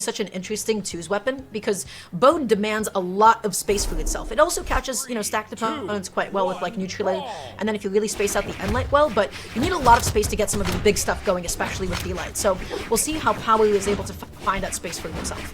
such an interesting twos weapon because Bone demands a lot of space for itself. It also catches, you know, stacked opponents quite well with like neutral, and then if you really space out the end light well, but you need a lot of space to get some of the big stuff going, especially with D-light. So we'll see how Power is able to find that space for himself.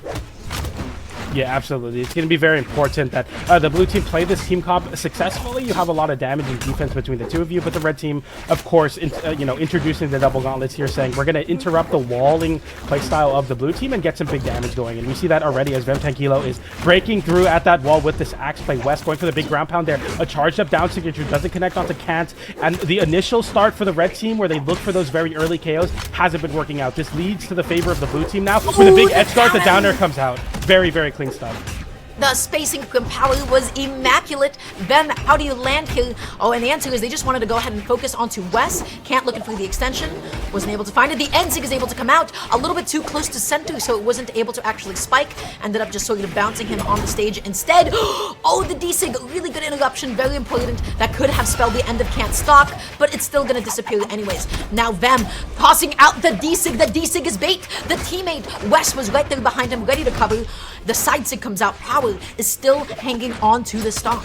Yeah, absolutely. It's going to be very important that the blue team play this team comp successfully. You have a lot of damage and defense between the two of you, but the red team, of course, introducing the double gauntlets here, saying we're going to interrupt the walling playstyle of the blue team and get some big damage going. And we see that already as V3M is breaking through at that wall with this axe play. Wess going for the big ground pound there. A charged up down signature doesn't connect onto Kant. And the initial start for the red team, where they look for those very early KOs, hasn't been working out. This leads to the favor of the blue team now. With a big edge guard, the downer comes out. Very, very clean stuff. The spacing from Power was immaculate. Then how do you land kill? Oh, and the answer is they just wanted to go ahead and focus onto Wess. Can't looking for the extension. Wasn't able to find it. The Ensig is able to come out a little bit too close to center, so it wasn't able to actually spike. Ended up just sort of bouncing him on the stage instead. Oh, the D-Sig, really good interruption, very important. That could have spelled the end of Kant's stock, but it's still gonna disappear anyways. Now Vem tossing out the D-Sig. The D-Sig is bait. The teammate, Wess, was right there behind him, ready to cover. The side sig comes out. Power is still hanging on to the stock.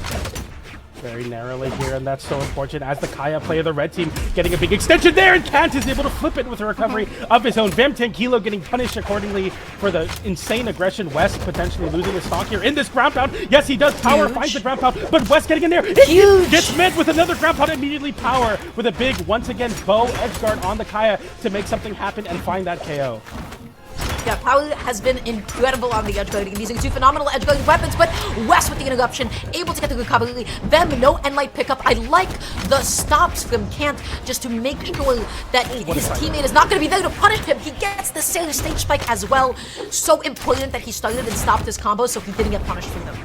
Very narrowly here, and that's so important as the Kaya player, the red team, getting a big extension there, and Kant is able to flip it with a recovery of his own. V3M getting punished accordingly for the insane aggression. Wess potentially losing his stock here in this ground pound. Yes, he does. Power finds the ground pound, but Wess getting in there. Huge! Gets met with another ground pound immediately. Power with a big, once again, bow edge guard on the Kaya to make something happen and find that KO. Yeah, Power has been incredible on the edge guarding, using two phenomenal edge guarding weapons, but Wess with the interruption, able to get the recovery. Them, no end light pickup. I like the stops from Kant just to make sure that his teammate is not going to be there to punish him. He gets the Sailor stage spike as well. So important that he started and stopped his combo so he didn't get punished from them.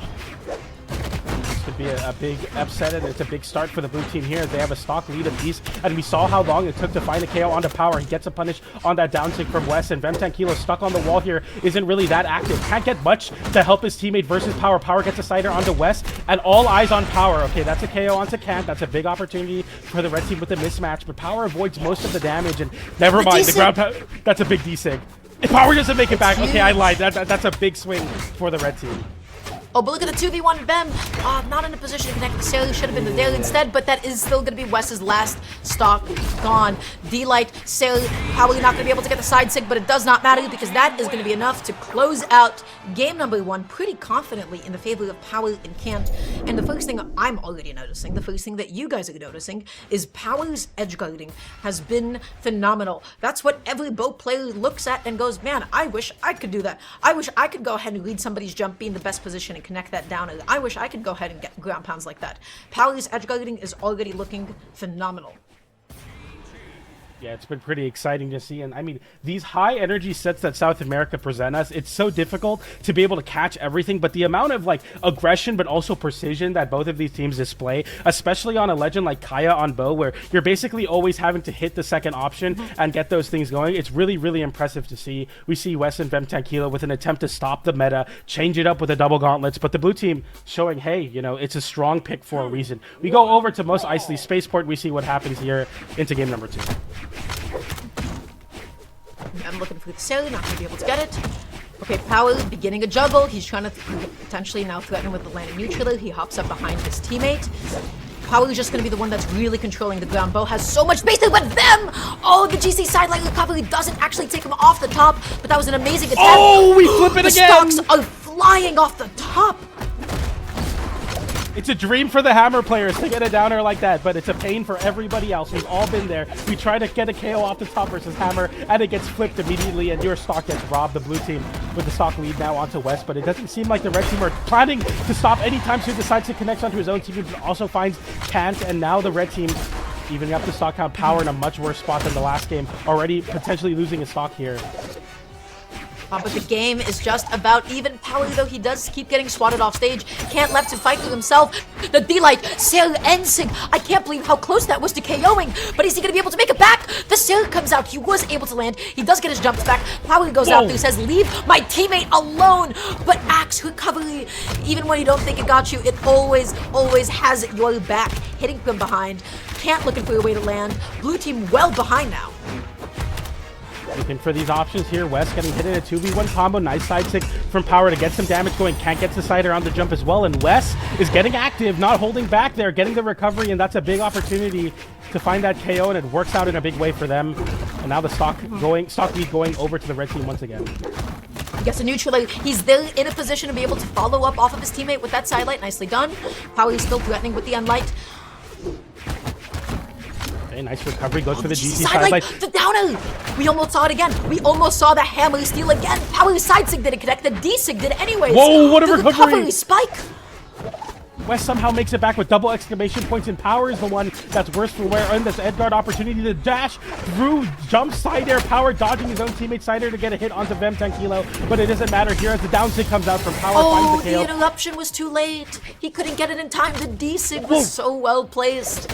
Could be a big upset, and it's a big start for the blue team here. They have a stock lead of these, and we saw how long it took to find a KO onto Power. He gets a punish on that down tick from Wess, and V3M stuck on the wall here isn't really that active. Can't get much to help his teammate versus Power. Power gets a sider onto Wess, and all eyes on Power. Okay, that's a KO onto Kant. That's a big opportunity for the red team with the mismatch, but Power avoids most of the damage, and never mind, the ground pound. That's a big D-Sig. If Power doesn't make it back, okay, I lied. That's a big swing for the red team. Oh, but look at the 2v1 Vem. Not in a position to connect necessarily. Should have been the Dale instead, but that is still going to be Wess's last stock gone. D-Light, Sailor, probably not going to be able to get the side sig, but it does not matter because that is going to be enough to close out game number one pretty confidently in the favor of Power and Kant. And the first thing I'm already noticing, the first thing that you guys are noticing, is Power's edge guarding has been phenomenal. That's what every bow player looks at and goes, man, I wish I could do that. I wish I could go ahead and lead somebody's jump, be in the best position, and connect that down. I wish I could go ahead and get ground pounds like that. Power's edge guarding is already looking phenomenal. Yeah, it's been pretty exciting to see, and I mean, these high energy sets that South America present us, it's so difficult to be able to catch everything, but the amount of like aggression but also precision that both of these teams display, especially on a legend like Kaya on bow, where you're basically always having to hit the second option and get those things going, it's really, really impressive to see. We see Wess and V3M with an attempt to stop the meta, change it up with the double gauntlets, but the blue team showing, hey, you know, it's a strong pick for a reason. We go over to Most Eisley Spaceport, we see what happens here into game number 2. I'm looking for the Sailor, not going to be able to get it. Okay, Power beginning a juggle. He's trying to potentially now threaten with the landing neutral. He hops up behind his teammate. Power is just going to be the one that's really controlling the ground. Bow has so much space, but them! Oh, the GC sideline recovery doesn't actually take him off the top, but that was an amazing attempt. Oh, we flip it again! The stocks are flying off the top. It's a dream for the Hammer players to get a downer like that, but it's a pain for everybody else. We've all been there. We try to get a KO off the top versus Hammer, and it gets flipped immediately, and your stock gets robbed. The blue team with the stock lead now onto Wess, but it doesn't seem like the red team are planning to stop anytime soon. Decides to connect onto his own team, but also finds Kant, and now the red team evening up the stock count. Power in a much worse spot than the last game, already potentially losing his stock here. But the game is just about even. Power, though, he does keep getting swatted off stage. Can't left to fight for himself. The D-Light, Sailor, Ensig. I can't believe how close that was to KOing. But is he going to be able to make it back? The Sailor comes out. He was able to land. He does get his jumps back. Power goes out there, says, leave my teammate alone. But axe recovery, even when you don't think it got you, it always has your back. Hitting from behind. Can't looking for a way to land. Blue team well behind now. Looking for these options here. Wess getting hit in a 2v1 combo. Nice side stick from Power to get some damage going. Kant gets the sider on the jump as well. And Wess is getting active, not holding back there, getting the recovery. And that's a big opportunity to find that KO. And it works out in a big way for them. And now the stock lead going over to the red team once again. Gets a neutral. He's there in a position to be able to follow up off of his teammate with that sidelight. Nicely done. Power is still threatening with the unlight. Okay, nice recovery. Goes for the GC sidelight. sidelight. The downer. We almost saw it again. We almost saw the hammer steal again. Power side sig didn't connect. The D sig did anyways. Whoa, what a the recovery. Spike. Wess somehow makes it back with double exclamation points, and Power is the one that's worse for wear. And this Edgard opportunity to dash through, jump side air. Power dodging his own teammate side air to get a hit onto V3M, but it doesn't matter here as the down sig comes out from Power. Oh, finds the the KO. interruption was too late. He couldn't get it in time. The D sig was so well placed.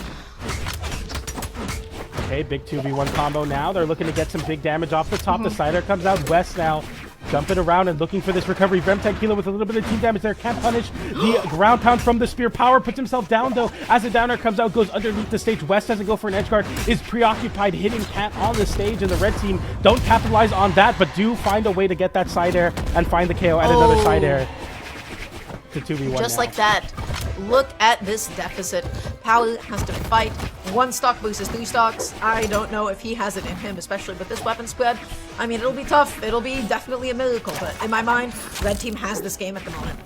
Okay, big 2v1 combo now. They're looking to get some big damage off the top. The sider comes out. Wess now jumping around and looking for this recovery. V3M with a little bit of team damage there. Can't punish the ground pound from the spear. Power puts himself down though. As the downer comes out, goes underneath the stage. Wess doesn't go for an edge guard. Is preoccupied hitting Kant on the stage, and the red team don't capitalize on that, but do find a way to get that side air and find the KO and another side air to 2v1 Just now. like that. Look at this deficit. Power has to fight 1 stock versus 3 stocks. I don't know if he has it in him, especially with this weapon spread. I mean, it'll be tough. It'll be definitely a miracle, but in my mind, red team has this game at the moment.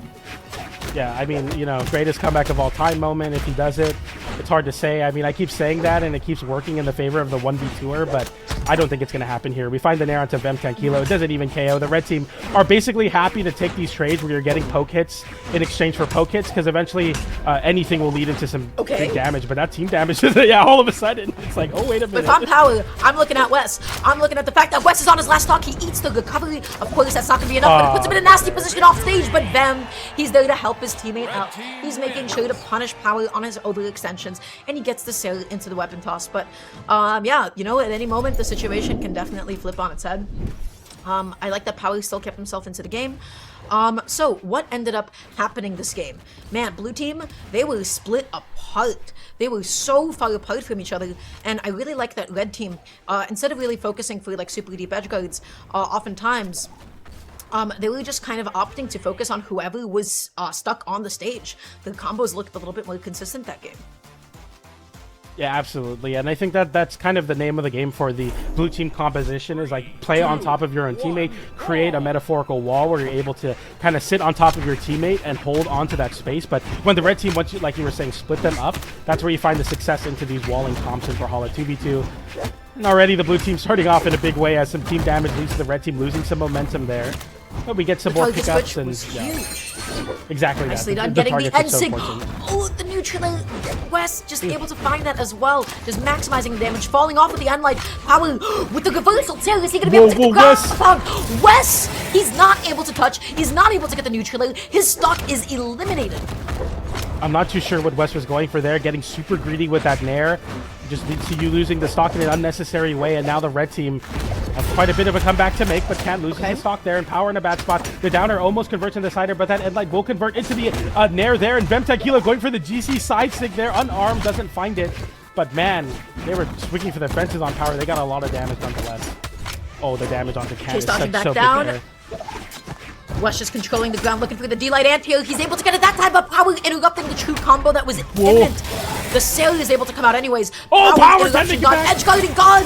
Yeah, I mean, you know, greatest comeback of all time moment if he does it. It's hard to say. I mean, I keep saying that, and it keeps working in the favor of the 1v2er, but I don't think it's going to happen here. We find the nair onto V3M. It doesn't even KO. The red team are basically happy to take these trades where you're getting poke hits in exchange for poke hits, because eventually anything will lead into some big damage. But that team damage is, yeah, all of a sudden, it's like, oh, wait a minute. But if I'm Power, I'm looking at Wess. I'm looking at the fact that Wess is on his last stock. He eats the recovery. Of course, that's not going to be enough, but it puts him in a nasty position off stage. But Vem, he's there to help his teammate out. He's making sure to punish Power on his overextensions, and he gets the sail into the weapon toss. But yeah, you know, at any moment, the situation can definitely flip on its head. I like that Power still kept himself into the game. So what ended up happening this game? Man, blue team, they were split apart. They were so far apart from each other, and I really like that red team, instead of really focusing for like super deep edge guards, oftentimes they were just kind of opting to focus on whoever was stuck on the stage. The combos looked a little bit more consistent that game. Yeah, absolutely. And I think that that's kind of the name of the game for the blue team composition, is like play on top of your own teammate, create a metaphorical wall where you're able to kind of sit on top of your teammate and hold onto that space. But when the red team, once you, like you were saying, split them up, that's where you find the success into these walling comps in Brawlhalla 2v2. And already the blue team starting off in a big way as some team damage leads to the red team losing some momentum there. But we get some more pickups and exactly Nicely that. done, getting the end sig. Oh, the neutral. Wess just able to find that as well. Just maximizing the damage, falling off with the unlight. Power with the reversal tail. Is he going to be able to get the ground? Wess, he's not able to touch. He's not able to get the neutral. His stock is eliminated. I'm not too sure what Wess was going for there, getting super greedy with that nair. Just leads to you losing the stock in an unnecessary way, and now the red team have quite a bit of a comeback to make, but can't lose the stock there, and Power in a bad spot. The downer almost converts into the sider, but that endlight will convert into the nair there, and V3M going for the GC side stick there, unarmed, doesn't find it. But man, they were swinging for the fences on Power. They got a lot of damage nonetheless. Oh, the damage onto Kant is such so good. Wess just controlling the ground, looking for the D-Light anti-air. He's able to get it that time, but Power interrupting the true combo that was imminent. The sail is able to come out anyways. Oh, Power sending it back. Edge guarding gone.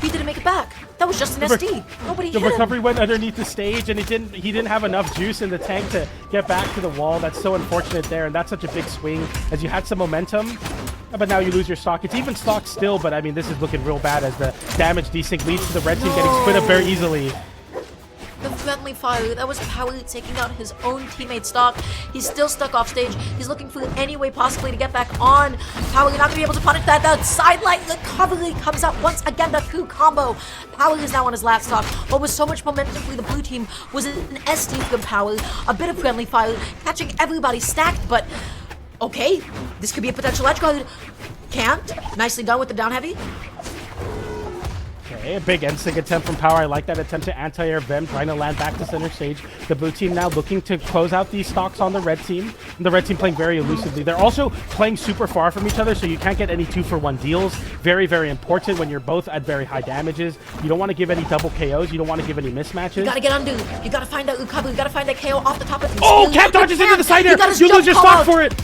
He didn't make it back. That was just an SD. Nobody hit him. The recovery went underneath the stage, and he didn't have enough juice in the tank to get back to the wall. That's so unfortunate there, and that's such a big swing as you had some momentum. But now you lose your stock. It's even stock still, but I mean, this is looking real bad as the damage desync leads to the red team getting split up very easily. The friendly fire, that was Power taking out his own teammate stock. He's still stuck off stage. He's looking for any way possibly to get back on. Power not going to be able to punish that. That sidelight recovery comes out once again. The true combo. Power is now on his last stock. What was so much momentum for the blue team was an SD from Power. A bit of friendly fire, catching everybody stacked, but okay, this could be a potential edge guard. Kant, nicely done with the down heavy. Okay, Okay, a big end-sig attempt from Power. I like that attempt to anti-air Vem, trying to land back to center stage. The blue team now looking to close out these stocks on the red team. And the red team playing very elusively. They're also playing super far from each other, so you can't get any 2-for-1 deals. Very, very important when you're both at very high damages. You don't want to give any double KOs. You don't want to give any mismatches. You gotta get undo. You gotta find that recovery. You gotta find that KO off the top of the Oh, Cat dodges into the side air. You lose your stock for it.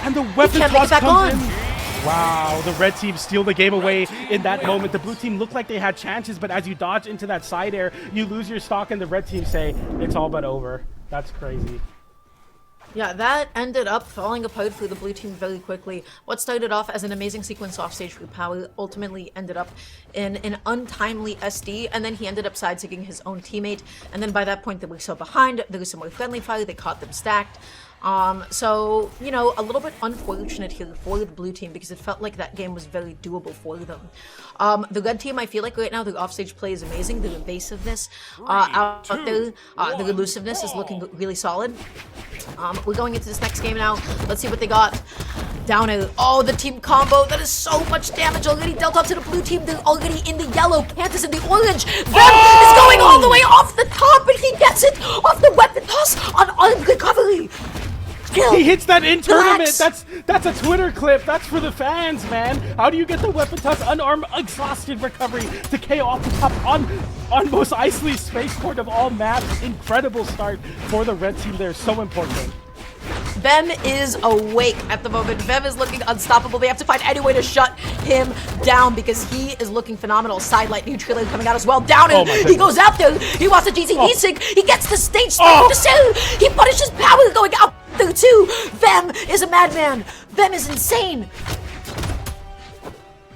And the weapon toss comes in. Wow, the red team steal the game away in that moment. The blue team looked like they had chances, but as you dodge into that side air, you lose your stock and the red team say, it's all but over. That's crazy. Yeah, that ended up falling apart for the blue team very quickly. What started off as an amazing sequence offstage for Power ultimately ended up in an untimely SD, and then he ended up side-sigging his own teammate, and then by that point they were so behind, there was some more friendly fire, they caught them stacked. So, you know, a little bit unfortunate here for the blue team because it felt like that game was very doable for them. The red team, I feel like right now their offstage play is amazing. Their evasiveness out there, their elusiveness is looking really solid. We're going into this next game now. Let's see what they got. Down air. Oh, the team combo. That is so much damage already dealt out to the blue team. They're already in the yellow. Kant is in the orange. Vem is going all the way off the top, and he gets it off the weapon toss on armed recovery. He hits that in tournament. Relax. That's a Twitter clip. That's for the fans, man. How do you get the weapon toss unarmed, exhausted recovery to KO off the top on most icy spaceport of all maps? Incredible start for the red team there. So important. Vem is awake at the moment. Vem is looking unstoppable. They have to find any way to shut him down because he is looking phenomenal. Sidelight neutral coming out as well. Down and he goes out there. He wants a GC sync. He gets the stage to sell. He punishes Power going out there too. Vem is a madman. Vem is insane.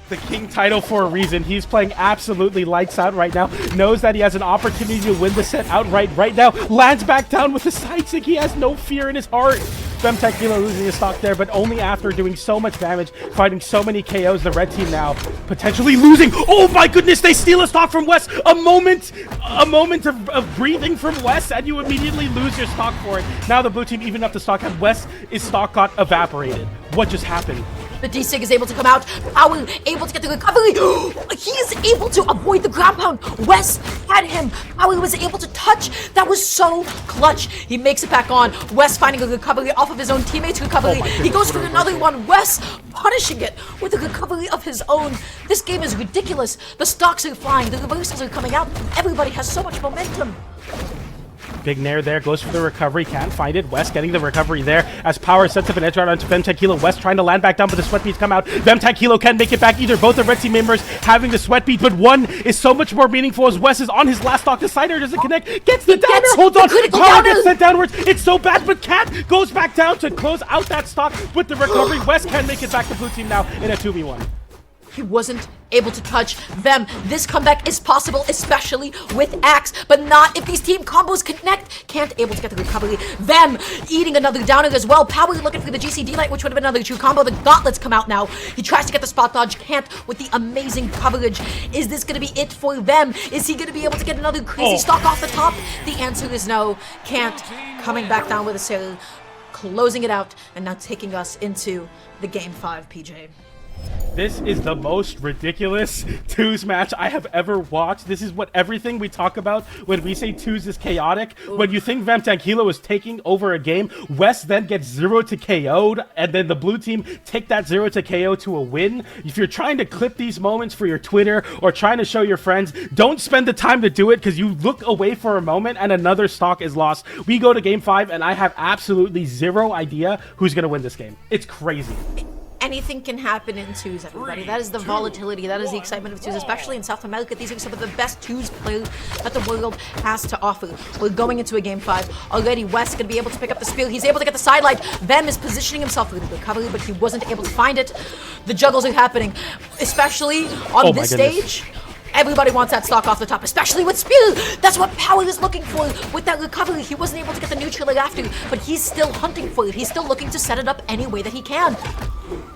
The king title for a reason. He's playing absolutely lights out right now. Knows that he has an opportunity to win the set outright right now. Lands back down with the side stick. He has no fear in his heart. V3M losing his stock there, but only after doing so much damage, fighting so many KOs. The red team now potentially losing. Oh my goodness, they steal a stock from Wess. A moment of breathing from Wess, and you immediately lose your stock for it. Now the blue team even up the stock, and Wess' stock got evaporated. What just happened? The D-Sig is able to come out. Power able to get the recovery. He is able to avoid the ground pound. Wess had him. Power was able to touch. That was so clutch. He makes it back on. Wess finding a recovery off of his own teammate's recovery. He goes for another one. Wess punishing it with a recovery of his own. This game is ridiculous. The stocks are flying. The reversals are coming out. Everybody has so much momentum. Big nair there, goes for the recovery, can't find it. Wess getting the recovery there as Power sets up an edge guard onto V3M. Wess trying to land back down, but the sweat beats come out. V3M can't make it back either. Both the red team members having the sweat beat, but one is so much more meaningful as Wess is on his last stock. The side air doesn't connect, gets the downer, holds on. Power gets sent downwards. It's so bad, but Cat goes back down to close out that stock with the recovery. Wess can make it back to blue team now in a 2v1. He wasn't able to touch Vem. This comeback is possible, especially with Axe, but not if these team combos connect. Can't able to get the recovery. Vem eating another downer as well. Power looking for the GC Light, which would have been another true combo. The gauntlets come out now. He tries to get the spot dodge. Can't with the amazing coverage. Is this going to be it for Vem? Is he going to be able to get another crazy stock off the top? The answer is no. Can't. Coming back down with a sail, closing it out, and now taking us into the Game 5, PJ. This is the most ridiculous twos match I have ever watched. This is what everything we talk about when we say twos is chaotic. When you think V3M is taking over a game, Wess then gets 0 to KO'd, and then the blue team take that 0 to KO to a win. If you're trying to clip these moments for your Twitter or trying to show your friends, don't spend the time to do it because you look away for a moment and another stock is lost. We go to Game 5 and I have absolutely zero idea who's going to win this game. It's crazy. Anything can happen in twos, everybody. That is the volatility. That is the excitement of twos, especially in South America. These are some of the best twos players that the world has to offer. We're going into a Game 5. Already, Wess going to be able to pick up the spear. He's able to get the sidelight. Vem is positioning himself for the recovery, but he wasn't able to find it. The juggles are happening, especially on this stage. Everybody wants that stock off the top, especially with Spear. That's what Power is looking for with that recovery. He wasn't able to get the neutral after, but he's still hunting for it. He's still looking to set it up any way that he can.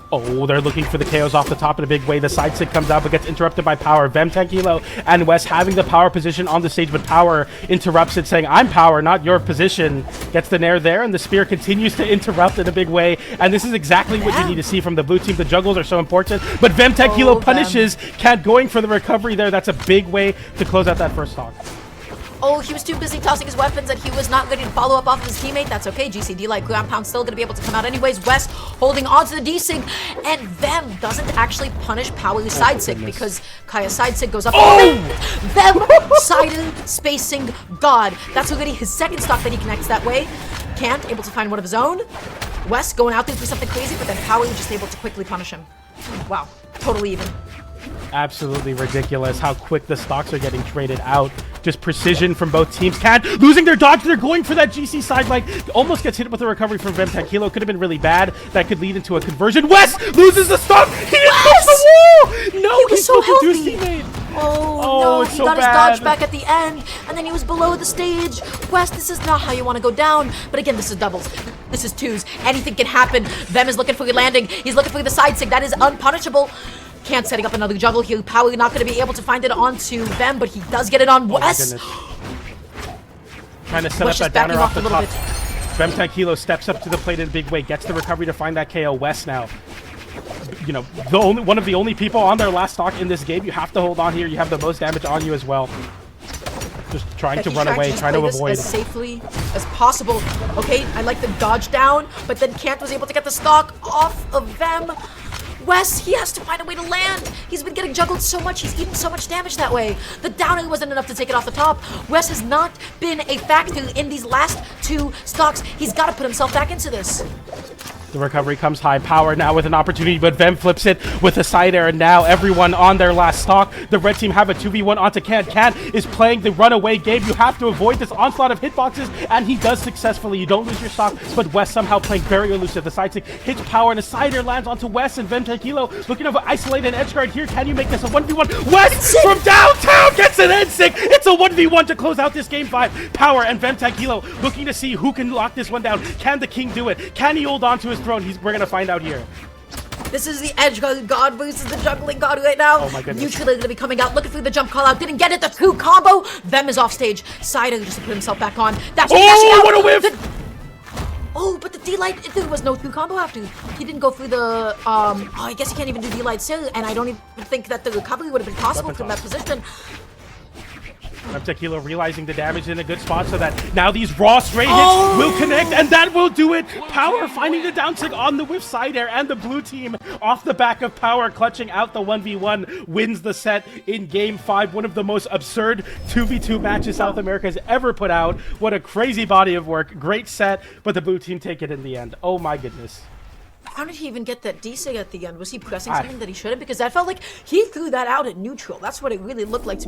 Oh, they're looking for the KOs off the top in a big way. The side stick comes out, but gets interrupted by Power. V3M and Wess having the Power position on the stage, but Power interrupts it, saying, I'm Power, not your position. Gets the nair there, and the spear continues to interrupt in a big way. And this is exactly what you need to see from the blue team. The juggles are so important, but V3M punishes Kant going for the recovery there. That's a big way to close out that first stock. Oh, he was too busy tossing his weapons that he was not ready to follow up off of his teammate. That's okay. GCD like ground pound still going to be able to come out anyways. Wess holding on to the desync, and Vem doesn't actually punish Power's side sig because Kaya's side sig goes up. Vem side spacing God. That's already his second stock that he connects that way. Kant able to find one of his own. Wess going out there to do something crazy, but then Power just able to quickly punish him. Wow, totally even. Absolutely ridiculous how quick the stocks are getting traded out. Just precision from both teams. Kant losing their dodge. They're going for that GC side leg. Almost gets hit with a recovery from V3M. Could have been really bad. That could lead into a conversion. Wess loses the stock. He didn't touch the wall. No, he was so healthy. healthy. His teammate. Oh no, it's he so got bad. his dodge back at the end, and then he was below the stage. Wess, this is not how you want to go down. But again, this is doubles. This is twos. Anything can happen. Vem is looking for the landing. He's looking for the side sig. That is unpunishable. Kant setting up another juggle here. Power not going to be able to find it onto Vem, but he does get it on Wess. Trying to set up that downer off the top. V3M steps up to the plate in a big way, gets the recovery to find that KO. Wess now, you know, one of the only people on their last stock in this game. You have to hold on here. You have the most damage on you as well. Just trying to run away, trying to avoid as safely as possible. Okay, I like the dodge down, but then Kant was able to get the stock off of Vem. Wess, he has to find a way to land. He's been getting juggled so much. He's eaten so much damage that way. The downer wasn't enough to take it off the top. Wess has not been a factor in these last two stocks. He's got to put himself back into this. The recovery comes high. Power now with an opportunity, but Vem flips it with a side air, and now everyone on their last stock. The red team have a 2v1 onto Kant. Kant is playing the runaway game. You have to avoid this onslaught of hitboxes, and he does successfully. You don't lose your stock, but Wess somehow playing very elusive. The side stick hits Power, and a side air lands onto Wess, and V3M looking to isolate an edge guard here. Can you make this a 1v1? Wess from downtown gets an end sick. It's a 1v1 to close out this game 5. Power and V3M looking to see who can lock this one down. Can the king do it? Can he hold on to his throne? We're gonna find out here. This is the edge god versus the juggling god right now. Oh my goodness. Neutral is gonna be coming out, looking for the jump call out. Didn't get it. The two combo. Vem is off stage. Sido just to put himself back on. That's what a whiff! Oh, but the D-Light, there was no two combo after. He didn't go through the, oh, I guess he can't even do D-Light still, and I don't even think that the recovery would have been possible from that position. V3M realizing the damage in a good spot so that now these raw straight hits will connect, and that will do it. Power finding the down tick on the whiff side air, and the blue team off the back of Power clutching out the 1v1 wins the set in game 5. One of the most absurd 2v2 matches South America has ever put out. What a crazy body of work. Great set, but the blue team take it in the end. Oh my goodness. How did he even get that D-Sig at the end? Was he pressing something that he shouldn't? Because I felt like he threw that out at neutral. That's what it really looked like to me.